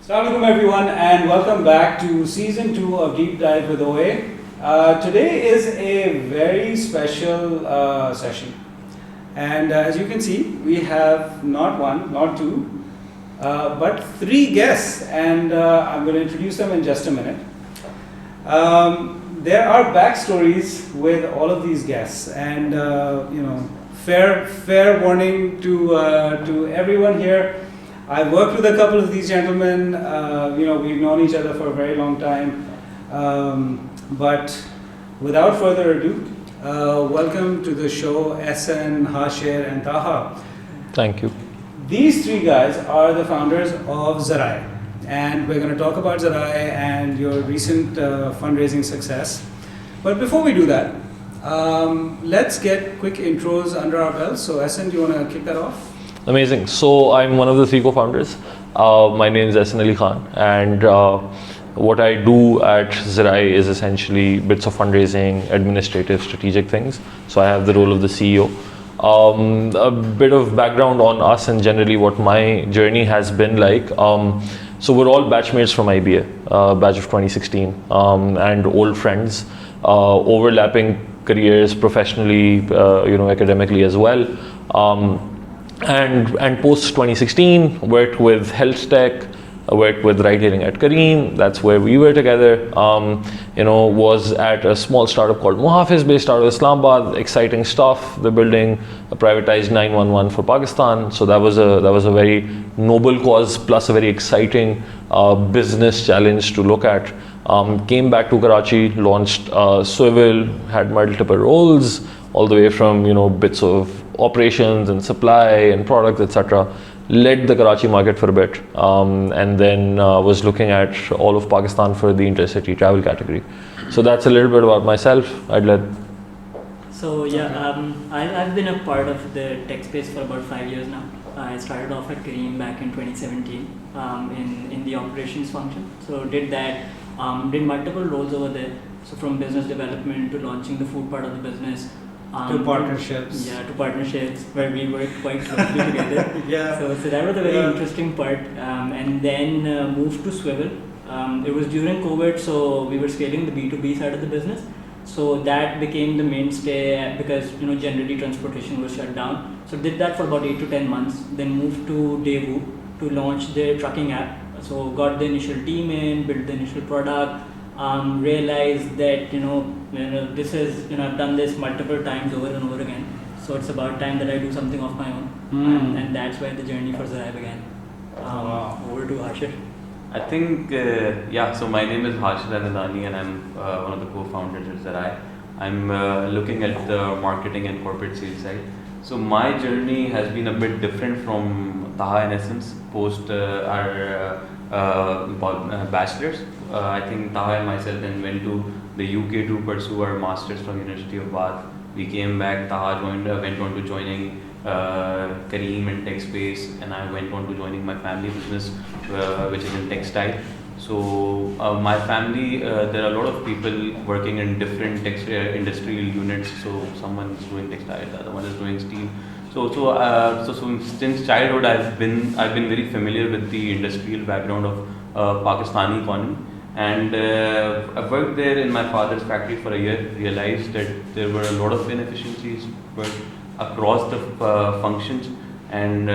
Assalamu alaikum everyone and welcome back to season 2 of Deep Dive with OA. Today is a very special session, and as you can see we have not one, not two, but 3 guests, and I'm going to introduce them in just a minute. There are backstories with all of these guests, and fair warning to everyone here. I've worked with a couple of these gentlemen. We've known each other for a very long time. But without further ado, welcome to the show, Ahsan, Hashair, and Taha. Thank you. These 3 guys are the founders of Zaraye, and we're going to talk about Zaraye and your recent fundraising success. But before we do that, let's get quick intros under our belts. So, Ahsan, do you want to kick that off? Amazing. So I'm one of the 3 co-founders. My name is Ahsan Ali Khan, and what I do at Zaraye is essentially bits of fundraising, administrative, strategic things. So I have the role of the CEO. A bit of background on us and generally what my journey has been like. So we're all batchmates from IBA, batch of 2016, and old friends, overlapping careers professionally, academically as well. And post 2016, worked with health tech, worked with ride hailing at Careem. That's where we were together. Was at a small startup called Muhafiz, based out of Islamabad. Exciting stuff. They're building a privatized 911 for Pakistan. So that was a very noble cause plus a very exciting business challenge to look at. Came back to Karachi, launched Swivel, had multiple roles, all the way from bits of operations and supply and product, etc. Led the Karachi market for a bit, and then was looking at all of Pakistan for the intercity travel category. So that's a little bit about myself. I'd let. So I've been a part of the tech space for about 5 years now. I started off at Careem back in 2017 in the operations function. So did multiple roles over there. So from business development to launching the food part of the business. To partnerships. To partnerships where we worked quite closely together. Yeah. So that was a very interesting part. And then moved to Swivel. It was during COVID, so we were scaling the B2B side of the business. So that became the mainstay because generally transportation was shut down. So did that for about 8 to 10 months. Then moved to Daewoo to launch their trucking app. So got the initial team in, built the initial product. Realized that this is I've done this multiple times over and over again, so it's about time that I do something of my own, and that's where the journey for Zaraye began. Over to Hashair. I think so my name is Hashair Ahmedani, and I'm one of the co-founders at Zaraye. I'm looking at the marketing and corporate sales side. So my journey has been a bit different from Taha in essence post our bachelor's. I think Taha and myself then went to the UK to pursue our masters from University of Bath. We came back. Taha went on to joining Careem in tech space, and I went on to joining my family business, which is in textile. So my family, there are a lot of people working in different industrial units. So someone is doing textile, the other one is doing steel. So since childhood, I've been very familiar with the industrial background of Pakistani economy, and I worked there in my father's factory for a year. Realized that there were a lot of inefficiencies across the functions, and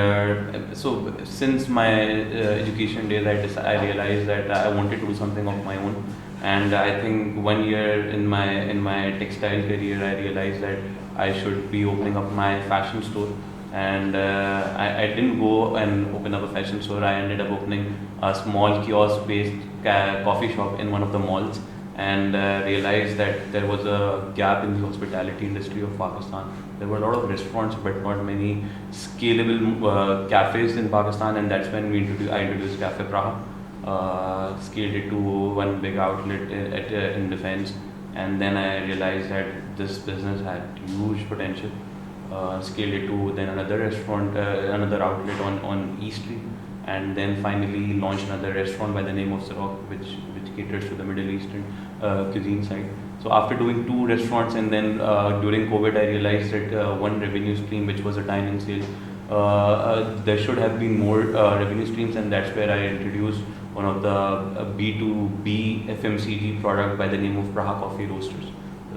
so since my education days, I realized that I wanted to do something of my own. And I think 1 year in my textile career, I realized that I should be opening up my fashion store. And I didn't go and open up a fashion store. I ended up opening a small kiosk-based coffee shop in one of the malls, and realized that there was a gap in the hospitality industry of Pakistan. There were a lot of restaurants, but not many scalable cafes in Pakistan, and that's when I introduced Cafe Praha. Scaled it to one big outlet in defense, and then I realized that this business had huge potential. Scaled it to then another restaurant, another outlet on E Street, and then finally launched another restaurant by the name of Zaraye, which caters to the Middle Eastern cuisine side. So after doing 2 restaurants, and then during COVID, I realized that one revenue stream, which was a dine-in sale, there should have been more revenue streams, and that's where I introduced one of the B2B FMCG product by the name of Praha Coffee Roasters.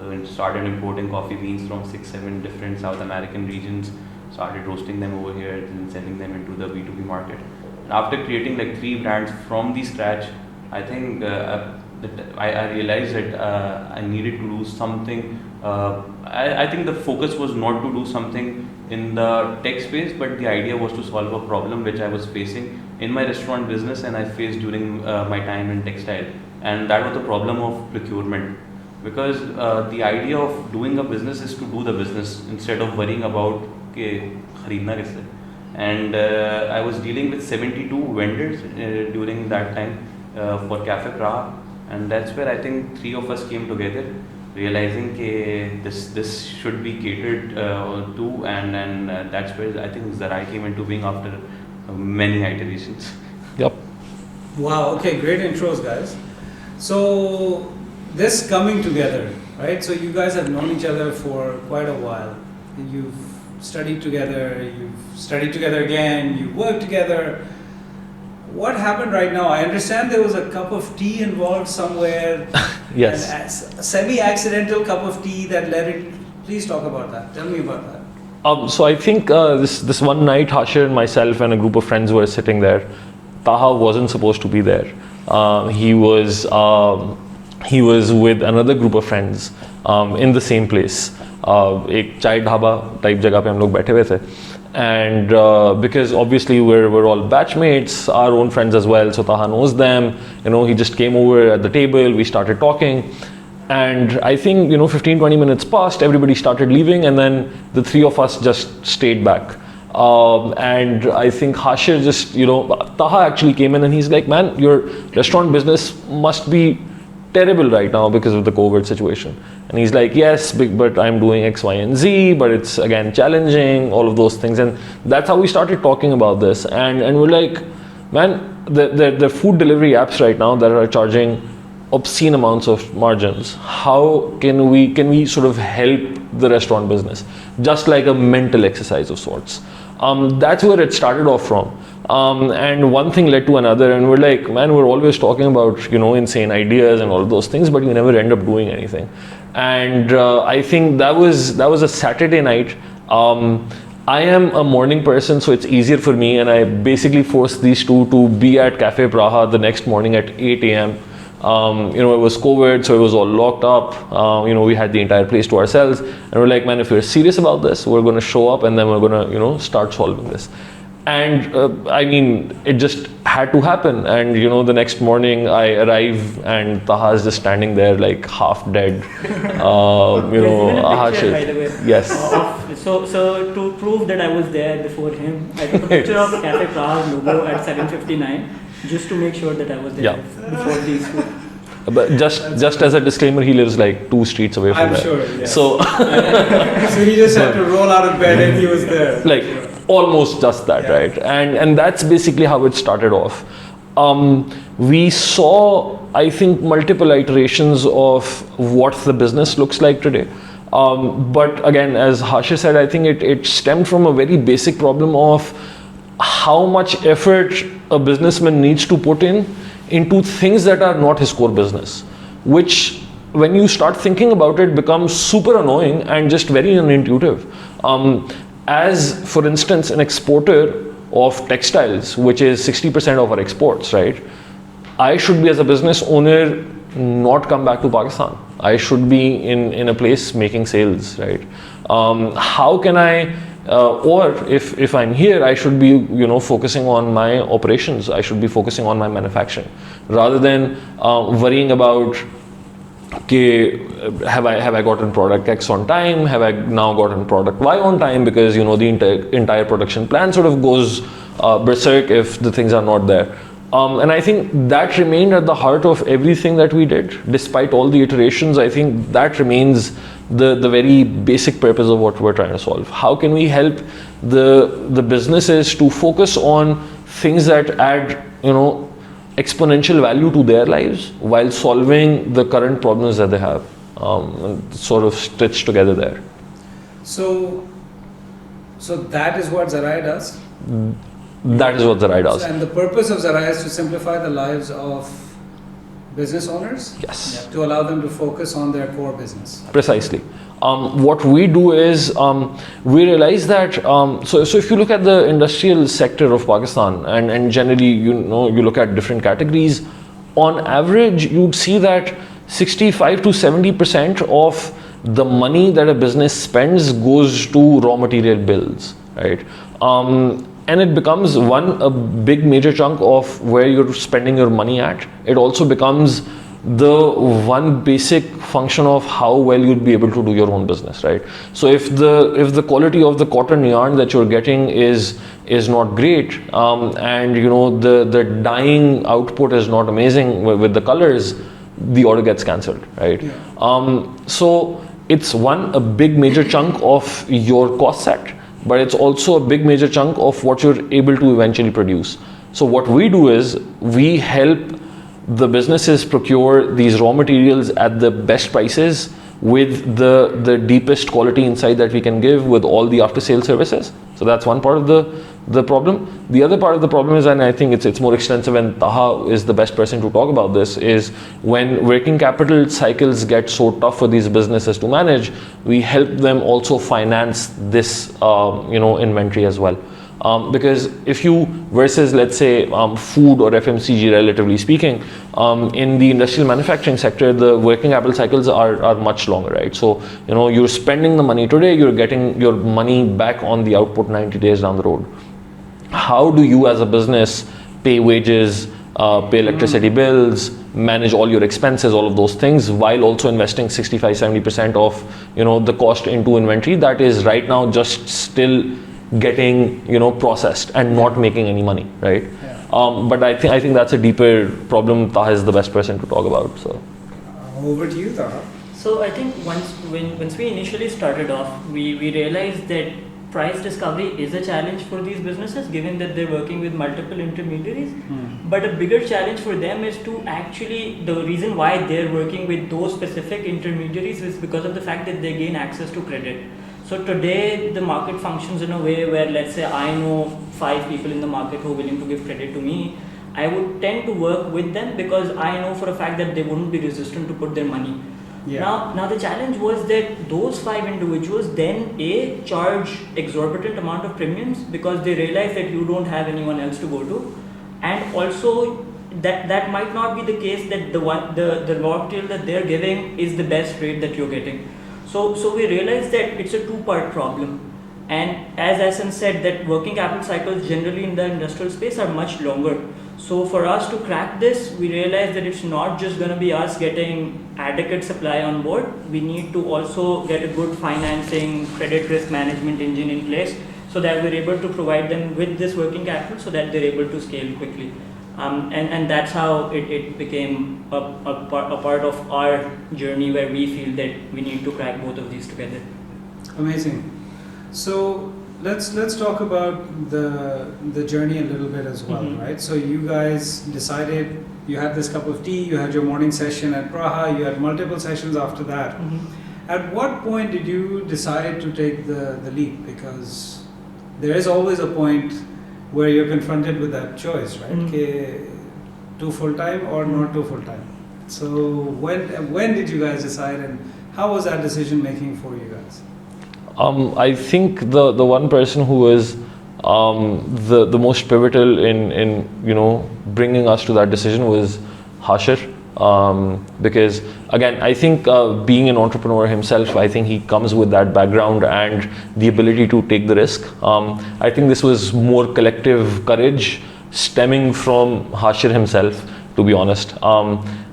And started importing coffee beans from 6-7 different South American regions, started roasting them over here and selling them into the B2B market. And after creating like 3 brands from the scratch, I think I realized that I needed to do something. I think the focus was not to do something in the tech space, but the idea was to solve a problem which I was facing in my restaurant business and I faced during my time in textile. And that was the problem of procurement. Because the idea of doing a business is to do the business instead of worrying about khareedna kaise. And I was dealing with 72 vendors during that time for Cafe Praha, and that's where I think 3 of us came together, realizing this should be catered to, and that's where I think Zaraye came into being after many iterations. Yep. Wow, okay, great intros, guys. So, this coming together, right? So, you guys have known each other for quite a while. You've studied together again, you worked together. What happened right now? I understand there was a cup of tea involved somewhere. Yes. A semi-accidental cup of tea that led it. Please talk about that. Tell me about that. So I think this one night, Hashair and myself and a group of friends were sitting there. Taha wasn't supposed to be there. He was with another group of friends in the same place. एक चाय dhaba type जगह पे हम लोग बैठे हुए थे. And because obviously we're all batchmates, our own friends as well, so Taha knows them. He just came over at the table, we started talking. And I think 15-20 minutes passed, everybody started leaving, and then the 3 of us just stayed back. And I think Hashair just, Taha actually came in and he's like, man, your restaurant business must be terrible right now because of the COVID situation. And he's like, yes, but I'm doing X, Y, and Z, but it's again challenging, all of those things. And that's how we started talking about this. And we're like, man, the food delivery apps right now that are charging obscene amounts of margins. How can we sort of help the restaurant business? Just like a mental exercise of sorts. That's where it started off from. And one thing led to another, and we're like, man, we're always talking about insane ideas and all of those things, but we never end up doing anything. And I think that was a Saturday night. I am a morning person, so it's easier for me, and I basically forced these 2 to be at Cafe Praha the next morning at 8 a.m. It was COVID, so it was all locked up. We had the entire place to ourselves, and we're like, man, if we're serious about this, we're going to show up, and then we're going to start solving this. And I mean, it just had to happen. And the next morning I arrive and Taha is just standing there like half dead. Picture, by the way. Yes. So to prove that I was there before him, I took a picture of Cafe Praha's logo at 7:59 just to make sure that I was there before these 2. But just as a disclaimer, he lives like 2 streets away from I'm there. sure, yes. So he just had to roll out of bed and he was there. Like almost just that, right? And that's basically how it started off. We saw, I think, multiple iterations of what the business looks like today. But again, as Hashair said, I think it stemmed from a very basic problem of how much effort a businessman needs to put into things that are not his core business, which when you start thinking about it becomes super annoying and just very unintuitive. As for instance, an exporter of textiles, which is 60% of our exports, right? I should be, as a business owner, not come back to Pakistan. I should be in a place making sales, right? How can I, or if I'm here, I should be, focusing on my operations. I should be focusing on my manufacturing, rather than worrying about, okay, have I gotten product X on time? Have I now gotten product Y on time? Because the entire production plan sort of goes berserk if the things are not there. And I think that remained at the heart of everything that we did. Despite all the iterations, I think that remains the very basic purpose of what we're trying to solve. How can we help the businesses to focus on things that add, exponential value to their lives while solving the current problems that they have, sort of stitched together there. So that is what Zaraye does? That is what Zaraye does. And the purpose of Zaraye is to simplify the lives of business owners? Yes. To allow them to focus on their core business. Precisely. What we do is we realize that so if you look at the industrial sector of Pakistan and generally you look at different categories, on average you'd see that 65 to 70% of the money that a business spends goes to raw material bills, right? And it becomes a big major chunk of where you're spending your money at. It also becomes the one basic function of how well you'd be able to do your own business, right? So if the quality of the cotton yarn that you're getting is not great, and the dyeing output is not amazing with the colors, the order gets cancelled, right? Yeah. So it's a big major chunk of your cost set, but it's also a big major chunk of what you're able to eventually produce. So what we do is we help the businesses procure these raw materials at the best prices with the deepest quality insight that we can give with all the after sale services. So that's one part of the problem. The other part of the problem is, and I think it's more extensive, and Taha is the best person to talk about this, is when working capital cycles get so tough for these businesses to manage, we help them also finance this inventory as well. Because if you, versus let's say food or FMCG relatively speaking, in the industrial manufacturing sector, the working capital cycles are much longer, right? So, you're spending the money today, you're getting your money back on the output 90 days down the road. How do you as a business pay wages, pay electricity bills, manage all your expenses, all of those things, while also investing 65-70% of the cost into inventory that is right now just still getting processed and not making any money, right? Yeah. But I think that's a deeper problem. Taha is the best person to talk about. So over to you, Taha. So I think once we initially started off, we realized that price discovery is a challenge for these businesses, given that they're working with multiple intermediaries. But a bigger challenge for them is to actually, the reason why they're working with those specific intermediaries is because of the fact that they gain access to credit. So today the market functions in a way where, let's say I know 5 people in the market who are willing to give credit to me. I would tend to work with them because I know for a fact that they wouldn't be resistant to put their money. Yeah. Now the challenge was that those 5 individuals then charge exorbitant amount of premiums because they realize that you don't have anyone else to go to, and also that might not be the case, that the raw material that they're giving is the best rate that you're getting. So we realized that it's a 2-part problem, and as Ahsan said, that working capital cycles generally in the industrial space are much longer. So for us to crack this, we realized that it's not just going to be us getting adequate supply on board. We need to also get a good financing, credit risk management engine in place so that we're able to provide them with this working capital so that they're able to scale quickly. And that's how it became a part of our journey, where we feel that we need to crack both of these together. Amazing. So let's talk about the journey a little bit as well, right? So you guys decided, you had this cup of tea, you had your morning session at Praha, you had multiple sessions after that. At what point did you decide to take the leap? Because there is always a point where you're confronted with that choice, right? Okay, 2 full-time or not 2 full-time. So when did you guys decide, and how was that decision making for you guys? I think the one person who was the most pivotal in bringing us to that decision was Hashair, because again, I think being an entrepreneur himself, I think he comes with that background and the ability to take the risk. I think this was more collective courage stemming from Hashair himself, to be honest.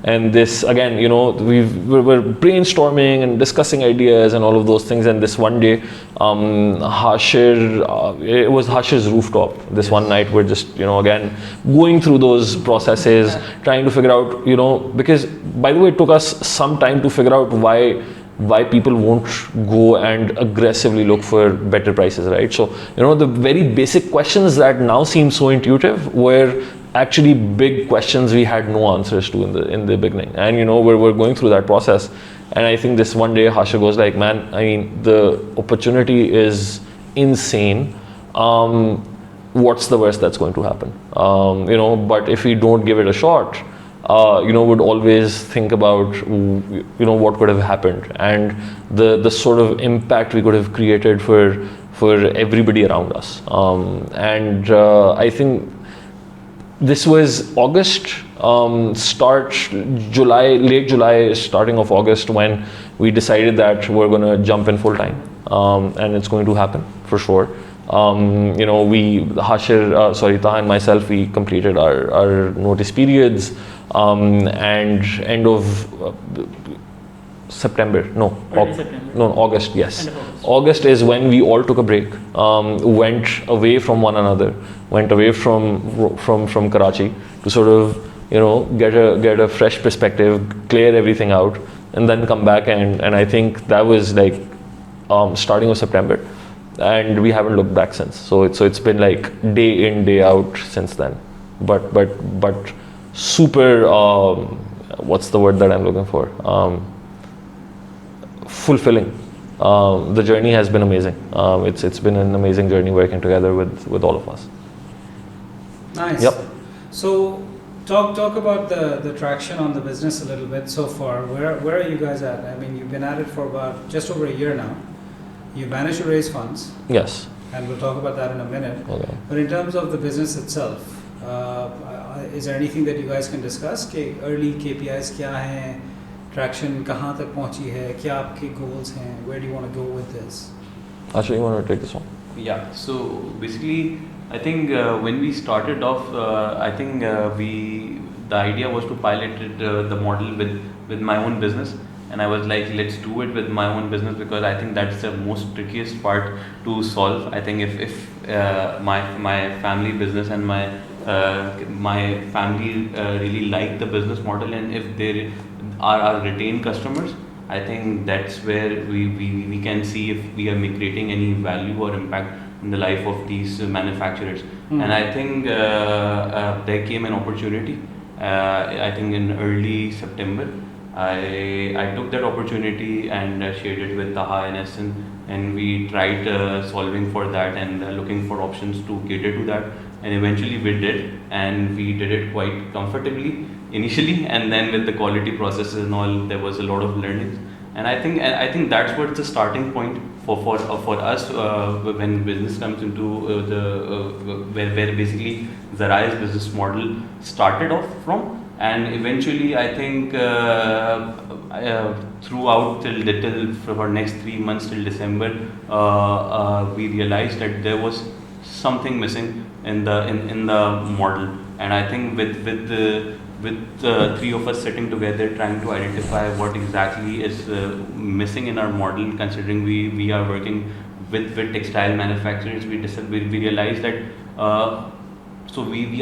And this, again, we were brainstorming and discussing ideas and all of those things. And this one day, Hashair, it was Hashair's rooftop. This one night, we're just, again, going through those processes, trying to figure out, because, by the way, it took us some time to figure out why people won't go and aggressively look for better prices, right? So, the very basic questions that now seem so intuitive were actually big questions we had no answers to in the beginning. And we're going through that process, and I think this one day Hashair goes like, man, I mean, the opportunity is insane. what's the worst that's going to happen? But if we don't give it a shot, would always think about, what could have happened and the sort of impact we could have created for everybody around us. I think this was August, late July, starting of August, when we decided that we're going to jump in full time, and it's going to happen for sure. Hashair, Taha and myself, we completed our notice periods, and end of September, August, yes. August is when we all took a break, went away from one another, went away from Karachi to sort of, get a fresh perspective, clear everything out, and then come back. And I think that was like starting of September, and we haven't looked back since. So it's been like day in, day out since then. But super, what's the word that I'm looking for? Fulfilling. The journey has been amazing. It's been an amazing journey working together with all of us. Nice. Yep. So talk about the traction on the business a little bit so far. Where are you guys at? I mean, you've been at it for about just over a year now. You managed to raise funds. Yes. And we'll talk about that in a minute. Okay. But in terms of the business itself, is there anything that you guys can discuss? Early KPIs क्या हैं? Traction कहाँ तक पहुँची है? क्या आपके goals हैं? Where do you want to go with this? Actually, you want to take this one? Yeah, so basically, I think when we started off, the idea was to pilot the model with my own business, and I was like, let's do it with my own business, because I think that's the most trickiest part to solve. I think if my family business and my family really like the business model, and if they are our retained customers, I think that's where we can see if we are creating any value or impact in the life of these manufacturers. And I think there came an opportunity. I think in early September, I took that opportunity and shared it with Taha and Ahsan, and we tried solving for that and looking for options to cater to that. And eventually we did, and we did it quite comfortably initially, and then with the quality processes and all, there was a lot of learnings. And I think that's what's the starting point for us when business comes into where basically Zaraye's business model started off from. And eventually, I think throughout till for next 3 months till December, we realized that there was something missing in the model. And I think with the three of us sitting together, trying to identify what exactly is missing in our model, considering we are working with textile manufacturers, we realized that. So we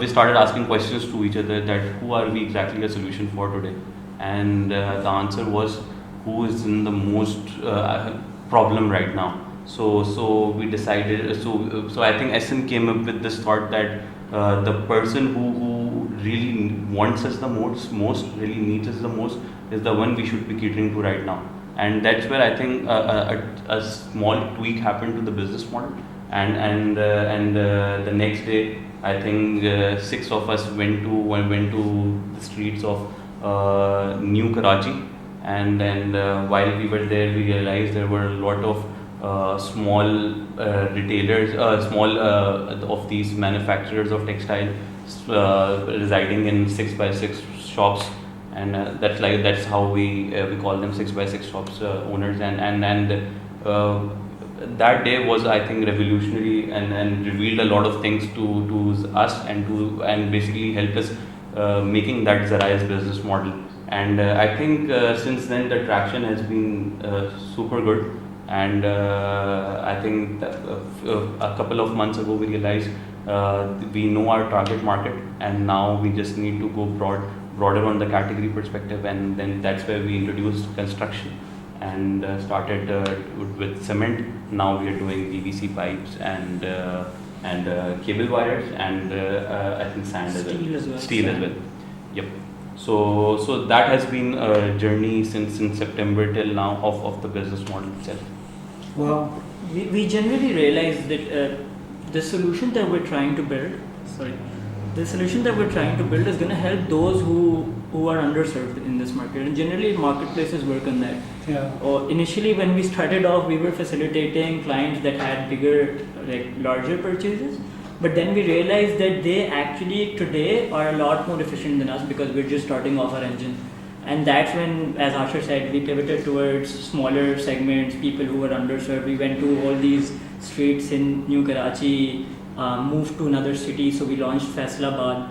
started asking questions to each other, that who are we exactly a solution for today, and the answer was, who is in the most problem right now. So we decided. So I think Ahsan came up with this thought that the person who really wants us the most, really needs us the most, is the one we should be catering to right now. And that's where I think a small tweak happened to the business model. And the next day, I think 6 of us went to the streets of New Karachi, and while we were there, we realized there were a lot of small retailers, of these manufacturers of textile residing in 6x6 shops, and that's how we call them 6x6 shops owners, and that day was, I think, revolutionary and revealed a lot of things to us and basically helped us making that Zaraye's business model. And I think since then the traction has been super good. And I think that, a couple of months ago we realized we know our target market, and now we just need to go broader on the category perspective, and then that's where we introduced construction and started with cement. Now we are doing PVC pipes and cable wires, and I think sand as well. Steel as well. Yep. So that has been a journey since September till now of the business model itself. Well, we generally realized that the solution that we're trying to build, is going to help those who are underserved in this market. And generally, marketplaces work on that. Yeah. Initially, when we started off, we were facilitating clients that had bigger, larger purchases. But then we realized that they actually today are a lot more efficient than us because we're just starting off our engine. And that's when, as Hashair said, we pivoted towards smaller segments, people who were underserved. We went to all these streets in New Karachi, moved to another city, so we launched Faisalabad,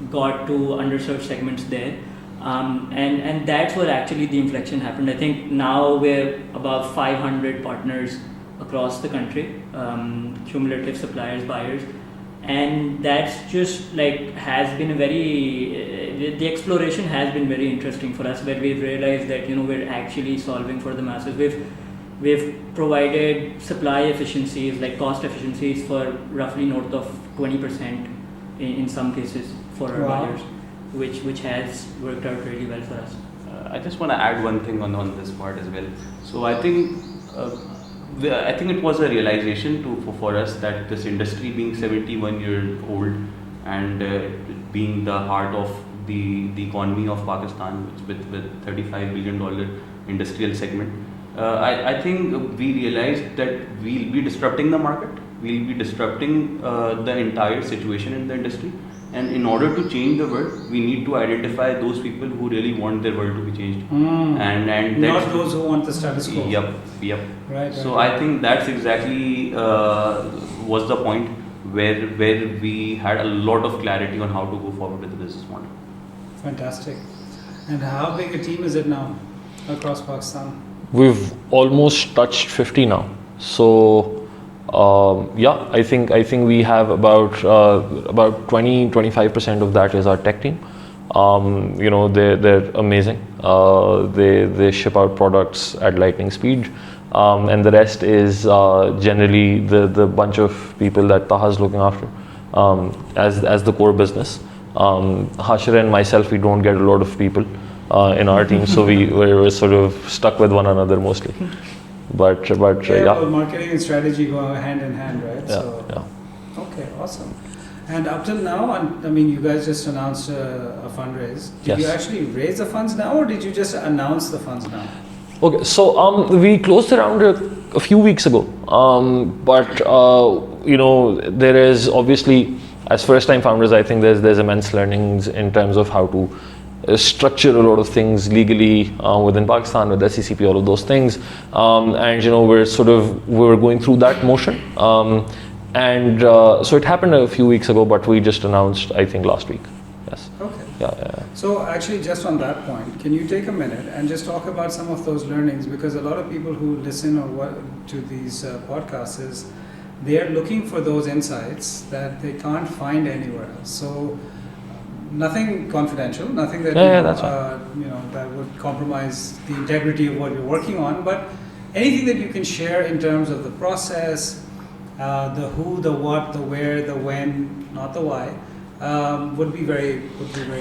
got to underserved segments there. And that's where actually the inflection happened. I think now we're about 500 partners across the country, cumulative suppliers, buyers. And that's just has been a very, the exploration has been very interesting for us, where we've realized that, we're actually solving for the masses. We've provided supply efficiencies, cost efficiencies for roughly north of 20% in some cases for our buyers, which has worked out really well for us. I just want to add one thing on this part as well. So I think it was a realization for us that this industry, being 71 years old and being the heart of the economy of Pakistan, with $35 billion industrial segment, I think we realized that we'll be disrupting the market, we'll be disrupting the entire situation in the industry. And in order to change the world, we need to identify those people who really want their world to be changed. And not those who want the status quo. Yep. Right. So I think that's exactly was the point where we had a lot of clarity on how to go forward with the business model. Fantastic. And how big a team is it now across Pakistan? We've almost touched 50 now. So I think we have about 20-25% of that is our tech team. They're amazing. They ship out products at lightning speed, and the rest is generally the bunch of people that Taha's looking after as the core business. Hashair and myself, we don't get a lot of people in our team, so we're sort of stuck with one another mostly. But well, marketing and strategy go hand in hand, right? Yeah. Okay, awesome. And up till now, you guys just announced a fundraise. Did you actually raise the funds now, or did you just announce the funds now? Okay, so we closed the round a few weeks ago. There is obviously, as first-time founders, I think there's immense learnings in terms of how to structure a lot of things legally within Pakistan with SECP, all of those things, and we're going through that motion, so it happened a few weeks ago, but we just announced, I think, last week. Yes. Okay. Yeah. So actually, just on that point, can you take a minute and just talk about some of those learnings, because a lot of people who listen to these podcasts they are looking for those insights that they can't find anywhere else. So nothing confidential, nothing that that would compromise the integrity of what you're working on, but anything that you can share in terms of the process, the who, the what, the where, the when, not the why, would be very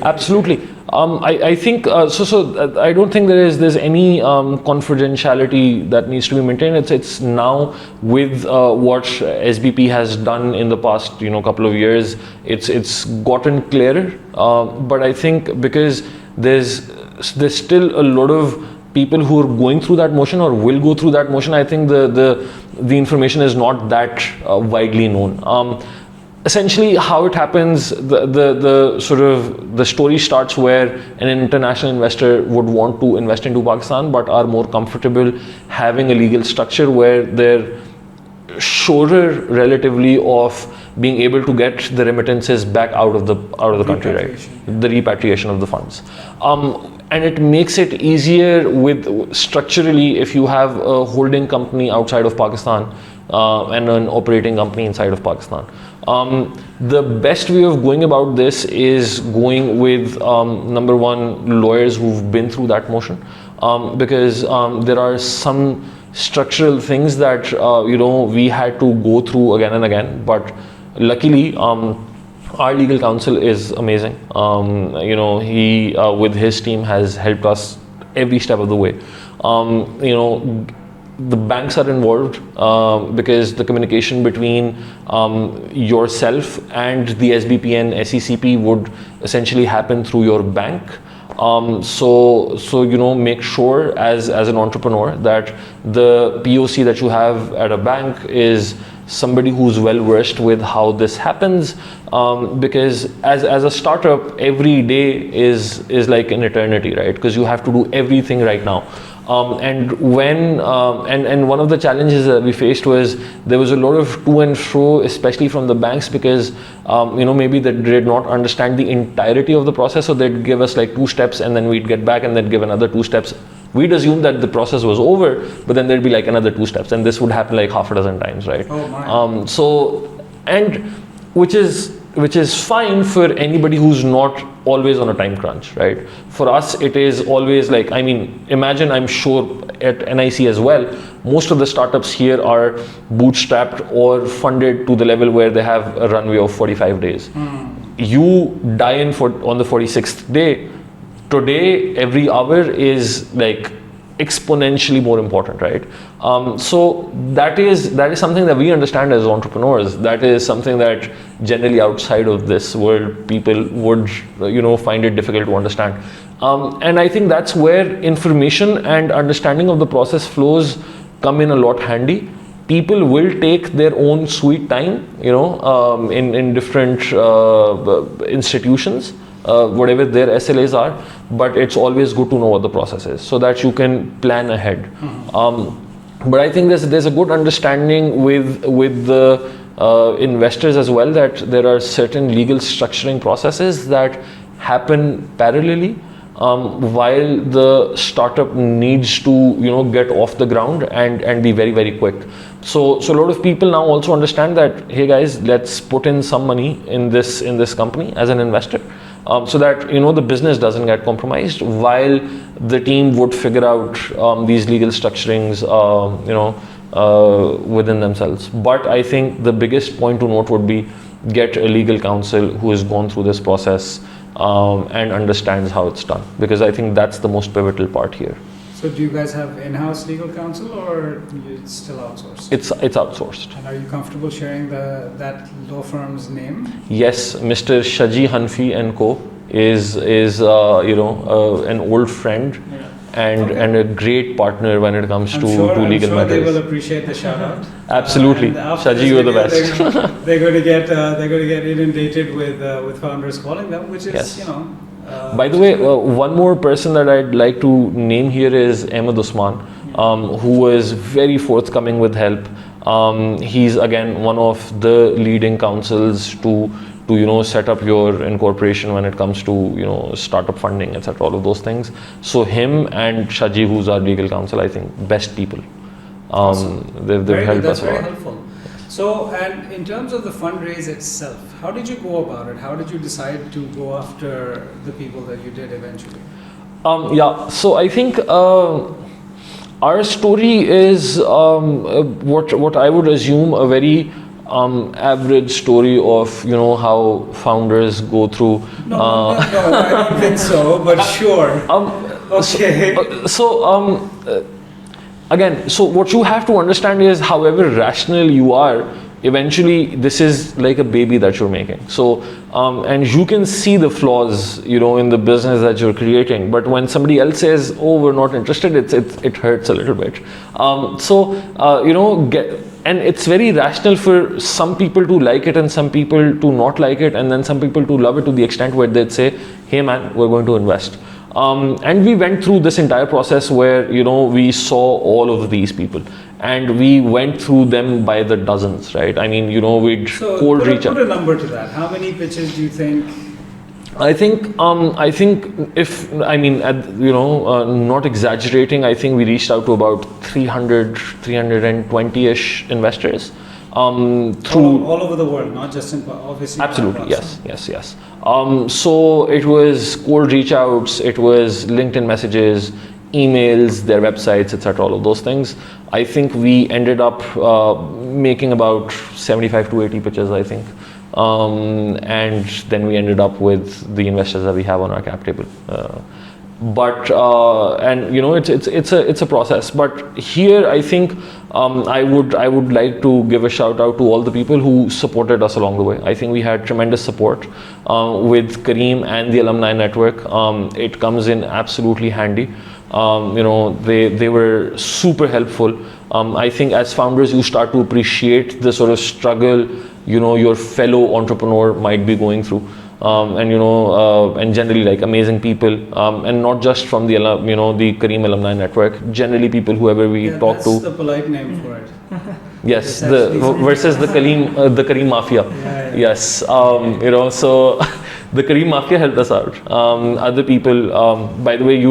absolutely. I think so. I don't think there's any confidentiality that needs to be maintained. It's now with what SBP has done in the past couple of years. It's gotten clearer. But I think because there's still a lot of people who are going through that motion or will go through that motion. I think the information is not that widely known. Essentially, how it happens, the story starts where an international investor would want to invest into Pakistan, but are more comfortable having a legal structure where they're surer relatively of being able to get the remittances back out of the country, right? The repatriation of the funds. And it makes it easier structurally if you have a holding company outside of Pakistan and an operating company inside of Pakistan. The best way of going about this is going with number one, lawyers who've been through that motion, because there are some structural things that we had to go through again and again. But luckily, our legal counsel is amazing. He with his team has helped us every step of the way. the banks are involved because the communication between yourself and the SBP and SECP would essentially happen through your bank. So make sure as an entrepreneur that the POC that you have at a bank is somebody who's well versed with how this happens, because as a startup, every day is like an eternity, right? Because you have to do everything right now. And one of the challenges that we faced was there was a lot of to and fro, especially from the banks, because maybe they did not understand the entirety of the process, so they'd give us like 2 steps and then we'd get back and then give another 2 steps. We'd assume that the process was over, but then there'd be like another 2 steps, and this would happen like half a dozen times, right? Oh my. Which is fine for anybody who's not always on a time crunch, right? For us, it is always like, I mean, imagine, I'm sure at NIC as well, most of the startups here are bootstrapped or funded to the level where they have a runway of 45 days. You die on the 46th day. Today, every hour is like exponentially more important, right? So that is something that we understand as entrepreneurs. That is something that generally outside of this world, people would find it difficult to understand. And I think that's where information and understanding of the process flows come in a lot handy. People will take their own sweet time, in different institutions. Whatever their SLAs are, but it's always good to know what the process is so that you can plan ahead. But I think there's a good understanding with the investors as well, that there are certain legal structuring processes that happen parallelly while the startup needs to get off the ground and be very, very quick. So a lot of people now also understand that, hey guys, let's put in some money in this company as an investor. So that the business doesn't get compromised while the team would figure out these legal structurings within themselves. But I think the biggest point to note would be get a legal counsel who has gone through this process and understands how it's done, because I think that's the most pivotal part here. So do you guys have in-house legal counsel, or it's still outsourced? It's outsourced. And are you comfortable sharing that law firm's name? Yes, Mr. Shaji Hanfi and Co. is an old friend and a great partner when it comes to legal matters. They will appreciate the shout out. Absolutely, Shaji, you're the best. They're going to get inundated with founders calling them, which is yes. By the way, one more person that I'd like to name here is Ahmed Usman, who was very forthcoming with help. He's again one of the leading counsels to set up your incorporation when it comes to startup funding, etc. All of those things. So him and Shaji, who's our legal counsel, I think best people. Awesome. They've helped us a lot. Very helpful. So, and in terms of the fundraise itself, how did you go about it? How did you decide to go after the people that you did eventually? So I think our story is what I would assume a very average story of how founders go through. No, I don't think so. But sure. Okay. Again, so what you have to understand is, however rational you are, eventually this is like a baby that you're making. So, and you can see the flaws, in the business that you're creating. But when somebody else says, "Oh, we're not interested," it hurts a little bit. And it's very rational for some people to like it and some people to not like it, and then some people to love it to the extent where they'd say, "Hey man, we're going to invest." And we went through this entire process where we saw all of these people and we went through them by the dozens, right? I mean, we'd cold reach out. Put a number to that. How many pitches do you think? I think not exaggerating, I think we reached out to about 320-ish investors. Through all over the world, not just in obviously. Absolutely, yes. So it was cold reach outs, it was LinkedIn messages, emails, their websites, etc. All of those things. I think we ended up making about 75 to 80 pitches, I think. And then we ended up with the investors that we have on our cap table. but and you know it's a process. But here I think I would like to give a shout out to all the people who supported us along the way. I think we had tremendous support with Kareem and the alumni network. It comes in absolutely handy. You know, they were super helpful. I think as founders you start to appreciate the sort of struggle, you know, your fellow entrepreneur might be going through. And you know, and generally like amazing people, and not just from the you know, the Kareem alumni network. Generally, people whoever we talk to. That's the polite name for it. Yes, the versus the Kareem mafia. Yeah. Yes, you know, so the Kareem mafia helped us out. Other people, by the way,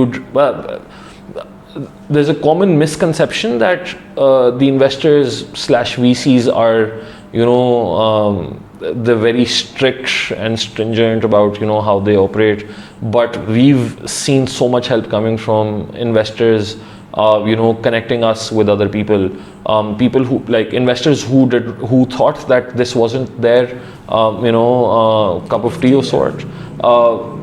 there's a common misconception that the investors / VCs are, you know, they're very strict and stringent about, you know, how they operate. But we've seen so much help coming from investors, you know, connecting us with other people, people who like investors who thought that this wasn't their, you know, cup of tea of sort.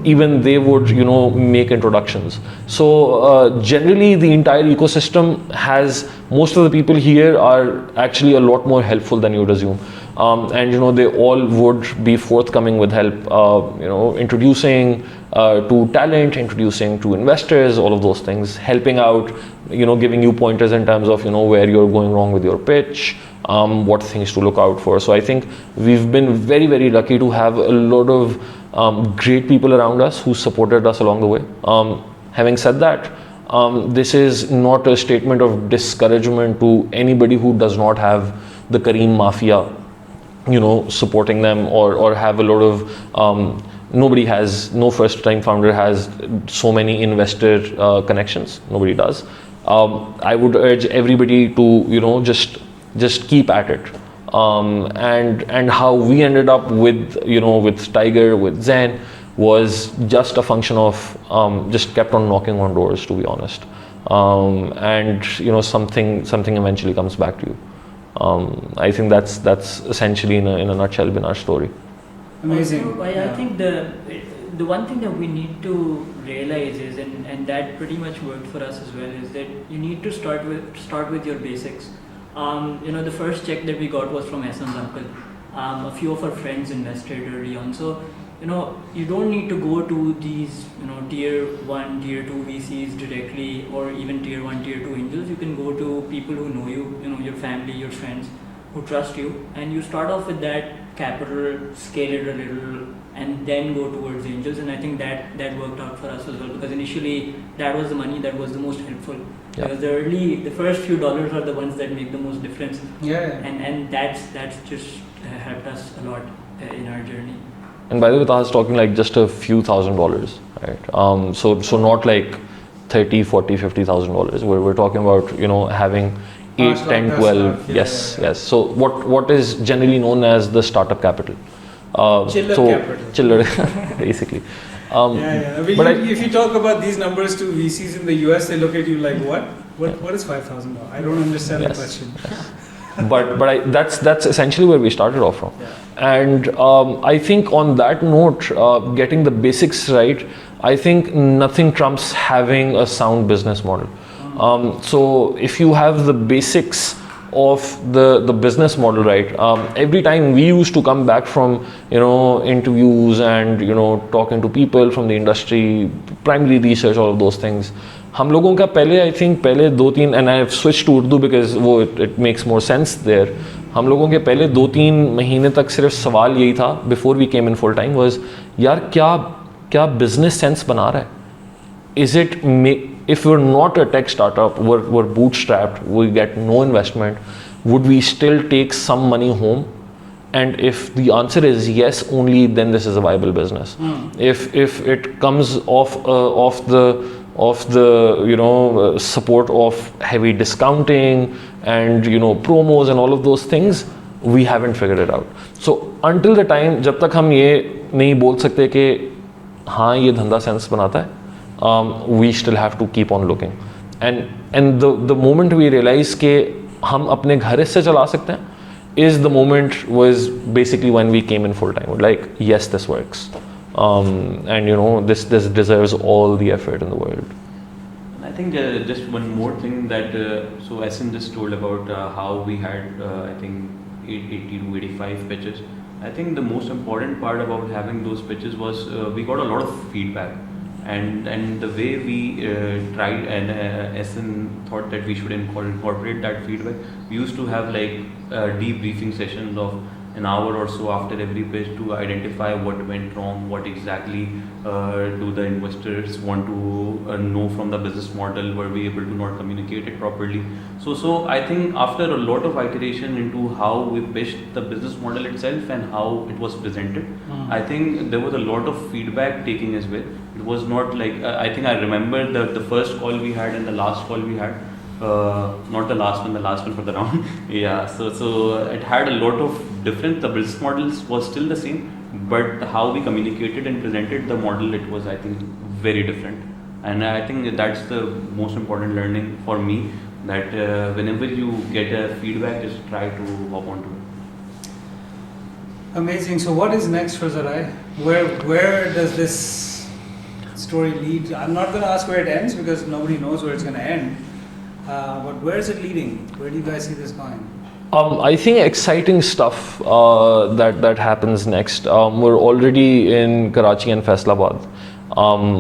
Even they would, you know, make introductions. So generally the entire ecosystem has, most of the people here are actually a lot more helpful than you would assume. And you know, they all would be forthcoming with help, you know, introducing to talent, introducing to investors, all of those things, helping out, you know, giving you pointers in terms of, you know, where you're going wrong with your pitch, what things to look out for. So I think we've been very, very lucky to have a lot of great people around us who supported us along the way. Having said that, this is not a statement of discouragement to anybody who does not have the Kareem mafia, you know, supporting them, or have a lot of no first time founder has so many investor connections. Nobody does. I would urge everybody to, you know, just keep at it. And how we ended up with, you know, with Tiger, with Zayn, was just a function of just kept on knocking on doors, to be honest. And you know, something eventually comes back to you. I think that's essentially in a nutshell been our story. Amazing. Also, I think the one thing that we need to realize is, and that pretty much worked for us as well, is that you need to start with your basics. You know, the first check that we got was from Ahsan's uncle. A few of our friends invested early on, so you know, you don't need to go to these, you know, tier 1, tier 2 VCs directly, or even tier 1, tier 2 angels. You can go to people who know you, you know, your family, your friends, who trust you, and you start off with that capital, scale it a little, and then go towards angels. And I think that worked out for us as well, because initially that was the money that was the most helpful. Yeah. Because the first few dollars are the ones that make the most difference. Yeah. And that's just helped us a lot in our journey. And by the way, Taha's talking like just a few $1,000s, right? So not like $30,000, $40,000, $50,000. We're talking about, you know, having 8, 10, 12. Yes. So what is generally known as the startup capital. Chiller, basically. I mean, but if you talk about these numbers to VCs in the US, they look at you like, what is $5,000? I don't understand the question. But that's essentially where we started off from. Yeah. And I think on that note, getting the basics right, I think nothing trumps having a sound business model. So if you have the basics of the business model right, every time we used to come back from, you know, interviews and, you know, talking to people from the industry, primary research, all of those things, हम लोगों का पहले 2-3, and I've switched to Urdu because it makes more sense there. हम लोगों के पहले 2-3 महीने तक सिर्फ सवाल यही था before we came in full time was, यार क्या business sense बना रहा है? Is it if we're not a tech startup, we're bootstrapped, we get no investment, would we still take some money home? And if the answer is yes, only then this is a viable business. If it comes off the you know, support of heavy discounting and, you know, promos and all of those things, we haven't figured it out. So until the time जब तक हम ये नहीं बोल सकते कि हाँ ये धंधा सेंस बनाता है, we still have to keep on looking. And the moment we realize कि हम अपने घर से चला सकते हैं is the moment was basically when we came in full time. Like, yes, this works. And this deserves all the effort in the world. I think just one more thing that so Ahsan just told about how we had I think 80 to 85 pitches. I think the most important part about having those pitches was we got a lot of feedback, and the way we tried, and Ahsan thought that we should incorporate that feedback. We used to have like debriefing sessions of an hour or so after every pitch to identify what went wrong, what exactly do the investors want to know from the business model, were we able to not communicate it properly. So I think after a lot of iteration into how we pitched the business model itself and how it was presented, I think there was a lot of feedback taking as well. It was not like, I think I remember the first call we had and the last call we had. Not the last one for the round. Yeah, so it had a lot of difference. The business models was still the same, but how we communicated and presented the model, it was, I think, very different. And I think that's the most important learning for me, that whenever you get a feedback, just try to hop onto it. Amazing. So what is next for Zaraye? Where does this story lead? I'm not going to ask where it ends because nobody knows where it's going to end. But where is it leading? Where do you guys see this going? I think exciting stuff that happens next. We're already in Karachi and Faisalabad.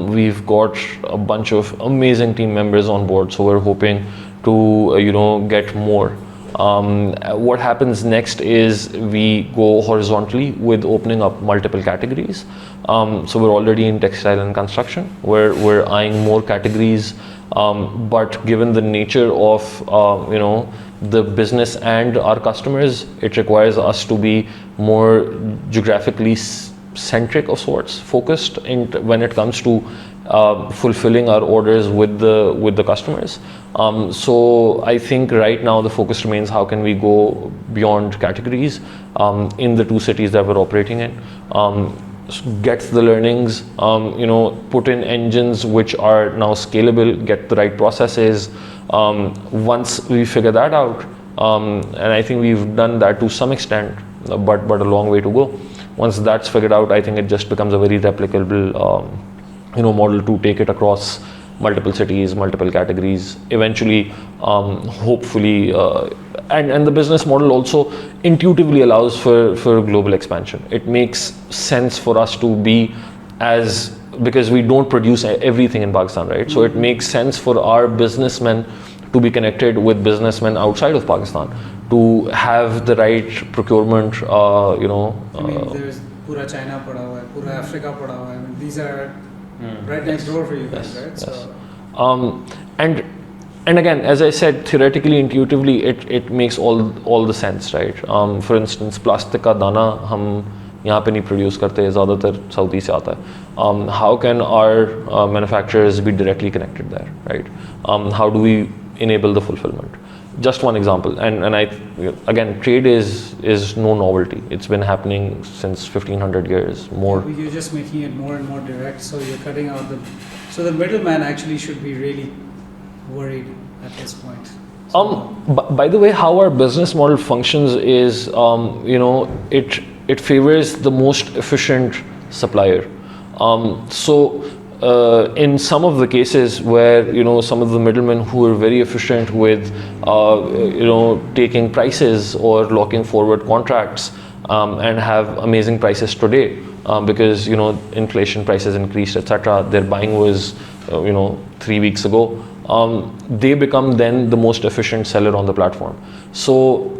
We've got a bunch of amazing team members on board, so we're hoping to get more. What happens next is we go horizontally with opening up multiple categories. So we're already in textile and construction. We're eyeing more categories. But given the nature of the business and our customers, it requires us to be more geographically centric of sorts, focused when it comes to fulfilling our orders with the customers. So I think right now the focus remains how can we go beyond categories in the two cities that we're operating in. Get the learnings, put in engines which are now scalable, get the right processes. Once we figure that out, and I think we've done that to some extent, but a long way to go. Once that's figured out, I think it just becomes a very replicable model to take it across multiple cities, multiple categories, eventually, hopefully, and the business model also intuitively allows for global expansion. It makes sense for us to be because we don't produce everything in Pakistan, right? So it makes sense for our businessmen to be connected with businessmen outside of Pakistan, to have the right procurement, there's pura China pada hua hai, pura Africa pada hua hai. I mean, these are right next door for you guys, right? Yes. So. And again, as I said, theoretically, intuitively, it makes all the sense, right? For instance, plastic का दाना हम यहाँ पे नहीं produce करते, ज़्यादातर Saudi से आता है. How can our manufacturers be directly connected there, right? How do we enable the fulfillment? Just one example, and again, trade is no novelty. It's been happening since 1500 years more. You're just making it more and more direct, so you're cutting out so the middleman actually should be really worried at this point. By the way, how our business model functions is, it favors the most efficient supplier. In some of the cases where some of the middlemen who are very efficient with taking prices or locking forward contracts and have amazing prices today because inflation, prices increased, etc. Their buying was 3 weeks ago. They become then the most efficient seller on the platform. So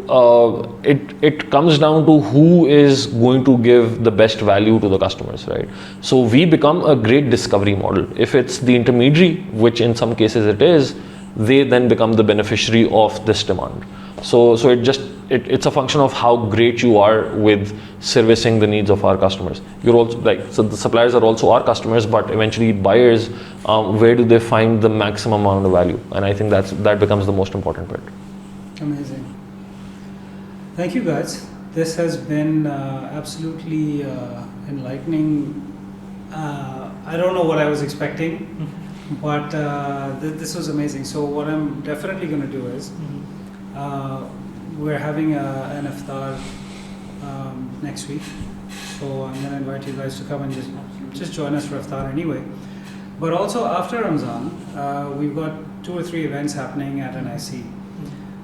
it comes down to who is going to give the best value to the customers, right? So we become a great discovery model. If it's the intermediary, which in some cases it is, they then become the beneficiary of this demand. So it's a function of how great you are with servicing the needs of our customers. You're also so the suppliers are also our customers, but eventually buyers, where do they find the maximum amount of value? And I think that becomes the most important part. Amazing. Thank you guys. This has been absolutely enlightening. I don't know what I was expecting, but this was amazing. So what I'm definitely going to do is we're having an iftar next week. So I'm going to invite you guys to come and just just join us for iftar anyway. But also after Ramzan, we've got 2 or 3 events happening at NIC.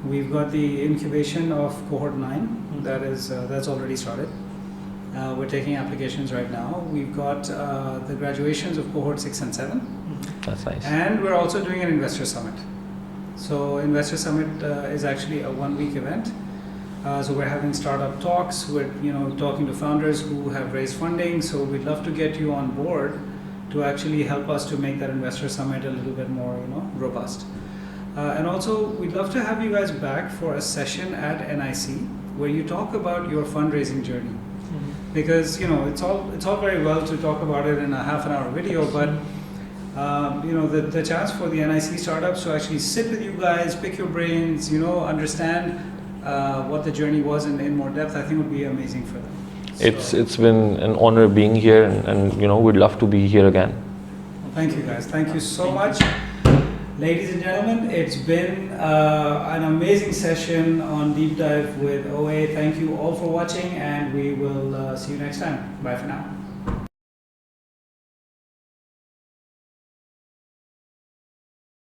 We've got the incubation of cohort 9, that's already started. We're taking applications right now. We've got the graduations of cohort 6 and 7. That's nice. And we're also doing an investor summit. So investor summit is actually a 1-week event. So we're having startup talks. We're talking to founders who have raised funding. So we'd love to get you on board to actually help us to make that investor summit a little bit more robust. And also we'd love to have you guys back for a session at NIC where you talk about your fundraising journey. Because it's all very well to talk about it in a half an hour video, but the chance for the NIC startups to actually sit with you guys, pick your brains, understand what the journey was in more depth, I think would be amazing for them. It's been an honor being here, and we'd love to be here again. Well, thank you guys. Thank you so much. Ladies and gentlemen, it's been an amazing session on Deep Dive with OA. Thank you all for watching, and we will see you next time. Bye for now.